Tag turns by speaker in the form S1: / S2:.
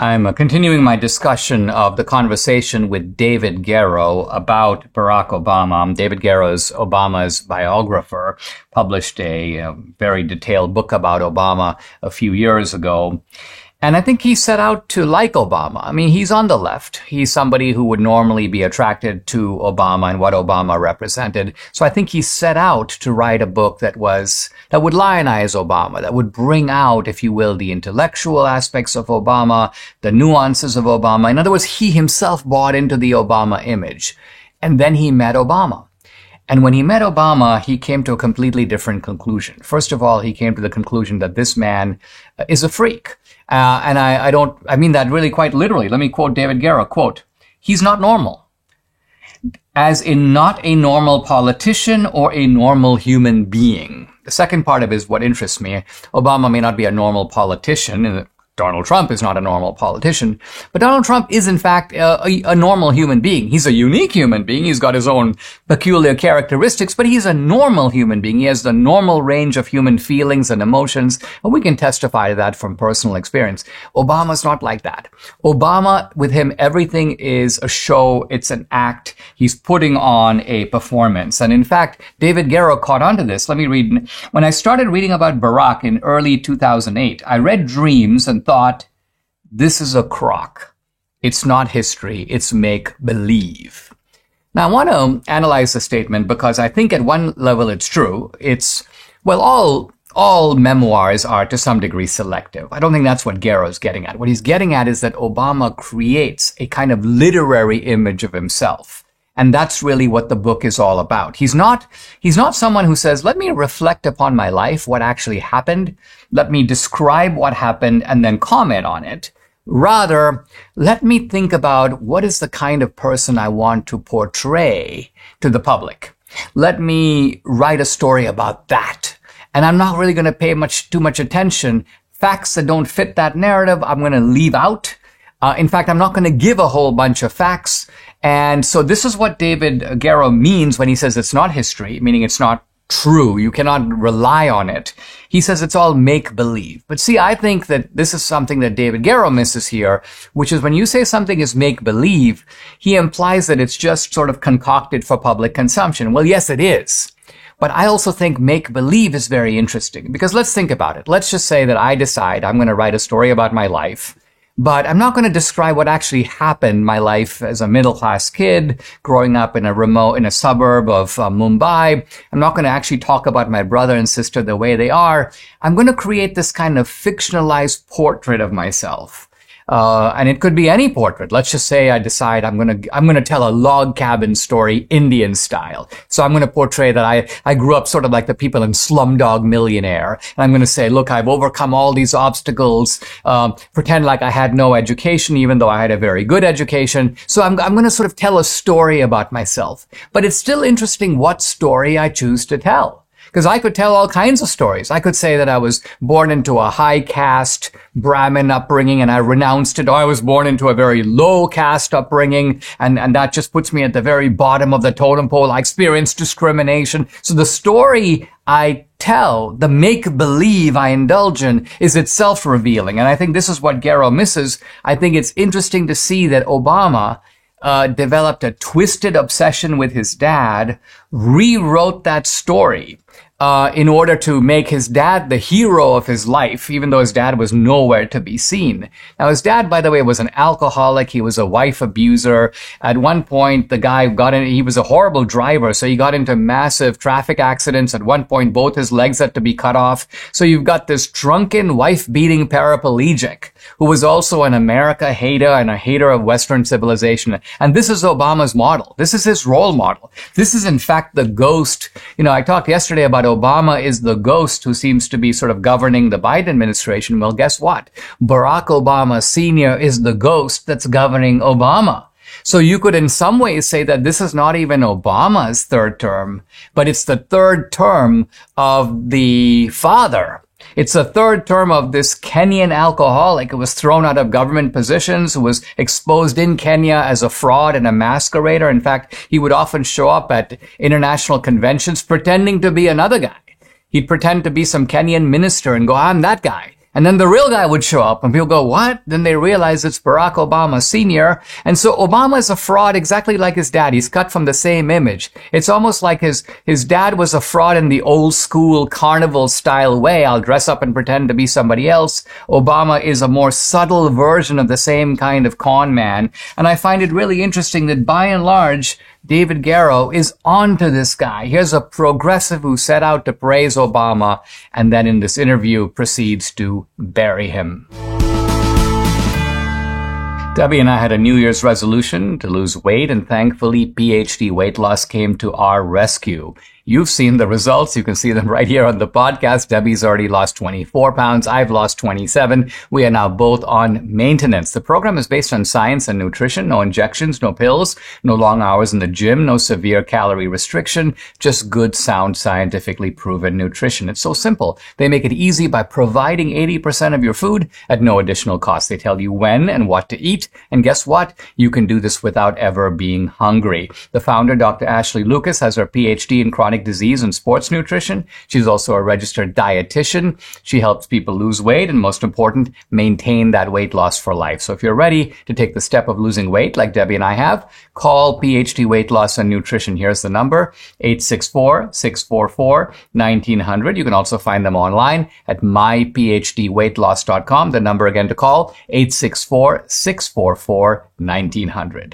S1: I'm continuing my discussion of the conversation with David Garrow about Barack Obama. David Garrow is Obama's biographer, published a very detailed book about Obama a few years ago. And I think he set out to like Obama. I mean, he's on the left. He's somebody who would normally be attracted to Obama and what Obama represented. So I think he set out to write a book that would lionize Obama, that would bring out, if you will, the intellectual aspects of Obama, the nuances of Obama. In other words, he himself bought into the Obama image. And then he met Obama. And when he met Obama, he came to a completely different conclusion. First of all, he came to the conclusion that this man is a freak. And I mean that really quite literally. Let me quote David Garrow, quote, "He's not normal. As in not a normal politician or a normal human being." The second part of it is what interests me. Obama may not be a normal politician, and Donald Trump is not a normal politician, but Donald Trump is in fact a normal human being. He's a unique human being. He's got his own peculiar characteristics, but he's a normal human being. He has the normal range of human feelings and emotions, and we can testify to that from personal experience. Obama's not like that. Obama, with him, everything is a show. It's an act. He's putting on a performance. And in fact, David Garrow caught on to this. Let me read. When I started reading about Barack in early 2008, I read Dreams and thought, this is a crock. It's not history. It's make-believe. Now, I want to analyze the statement because I think at one level it's true. All memoirs are to some degree selective. I don't think that's what Garrow's getting at. What he's getting at is that Obama creates a kind of literary image of himself. And that's really what the book is all about. He's not someone who says, let me reflect upon my life, what actually happened. Let me describe what happened and then comment on it. Rather, let me think about what is the kind of person I want to portray to the public. Let me write a story about that. And I'm not really going to pay too much attention. Facts that don't fit that narrative, I'm going to leave out. In fact, I'm not going to give a whole bunch of facts. And so this is what David Garrow means when he says it's not history, meaning it's not true. You cannot rely on it. He says it's all make-believe. But see, I think that this is something that David Garrow misses here, which is when you say something is make-believe, he implies that it's just sort of concocted for public consumption. Well, yes, it is. But I also think make-believe is very interesting because let's think about it. Let's just say that I decide I'm going to write a story about my life. But I'm not going to describe what actually happened, my life as a middle-class kid, growing up in a suburb of Mumbai. I'm not going to actually talk about my brother and sister the way they are. I'm going to create this kind of fictionalized portrait of myself. And it could be any portrait. Let's just say I decide I'm going to tell a log cabin story, Indian style. So I'm going to portray that I grew up sort of like the people in Slumdog Millionaire. And I'm going to say, look, I've overcome all these obstacles, pretend like I had no education, even though I had a very good education. So I'm going to sort of tell a story about myself. But it's still interesting what story I choose to tell. Because I could tell all kinds of stories. I could say that I was born into a high caste Brahmin upbringing and I renounced it. Or I was born into a very low caste upbringing and that just puts me at the very bottom of the totem pole. I experienced discrimination. So the story I tell, the make-believe I indulge in, is itself revealing. And I think this is what Garrow misses. I think it's interesting to see that Obama developed a twisted obsession with his dad, rewrote that story in order to make his dad the hero of his life, even though his dad was nowhere to be seen. Now, his dad, by the way, was an alcoholic. He was a wife abuser. At one point, the guy he was a horrible driver, so he got into massive traffic accidents. At one point, both his legs had to be cut off. So you've got this drunken, wife-beating paraplegic who was also an America hater and a hater of Western civilization. And this is Obama's model. This is his role model. This is, in fact, the ghost. I talked yesterday about Obama is the ghost who seems to be sort of governing the Biden administration. Well, guess what? Barack Obama Sr. is the ghost that's governing Obama. So you could in some ways say that this is not even Obama's third term, but it's the third term of the father. It's the third term of this Kenyan alcoholic who was thrown out of government positions, who was exposed in Kenya as a fraud and a masquerader. In fact, he would often show up at international conventions pretending to be another guy. He'd pretend to be some Kenyan minister and go, I'm that guy. And then the real guy would show up and people go, what? Then they realize it's Barack Obama Sr. And so Obama is a fraud exactly like his dad. He's cut from the same image. It's almost like his dad was a fraud in the old school carnival style way. I'll dress up and pretend to be somebody else. Obama is a more subtle version of the same kind of con man. And I find it really interesting that by and large, David Garrow is onto this guy. Here's a progressive who set out to praise Obama and then in this interview proceeds to bury him. Debbie and I had a New Year's resolution to lose weight, and thankfully PhD Weight Loss came to our rescue. You've seen the results. You can see them right here on the podcast. Debbie's already lost 24 pounds. I've lost 27. We are now both on maintenance. The program is based on science and nutrition. No injections, no pills, no long hours in the gym, no severe calorie restriction, just good, sound, scientifically proven nutrition. It's so simple. They make it easy by providing 80% of your food at no additional cost. They tell you when and what to eat. And guess what? You can do this without ever being hungry. The founder, Dr. Ashley Lucas, has her PhD in chronic disease and sports nutrition. She's also a registered dietitian. She helps people lose weight and, most important, maintain that weight loss for life. So if you're ready to take the step of losing weight like Debbie and I have, call PhD Weight Loss and Nutrition. Here's the number, 864-644-1900. You can also find them online at myphdweightloss.com. The number again to call, 864-644-1900.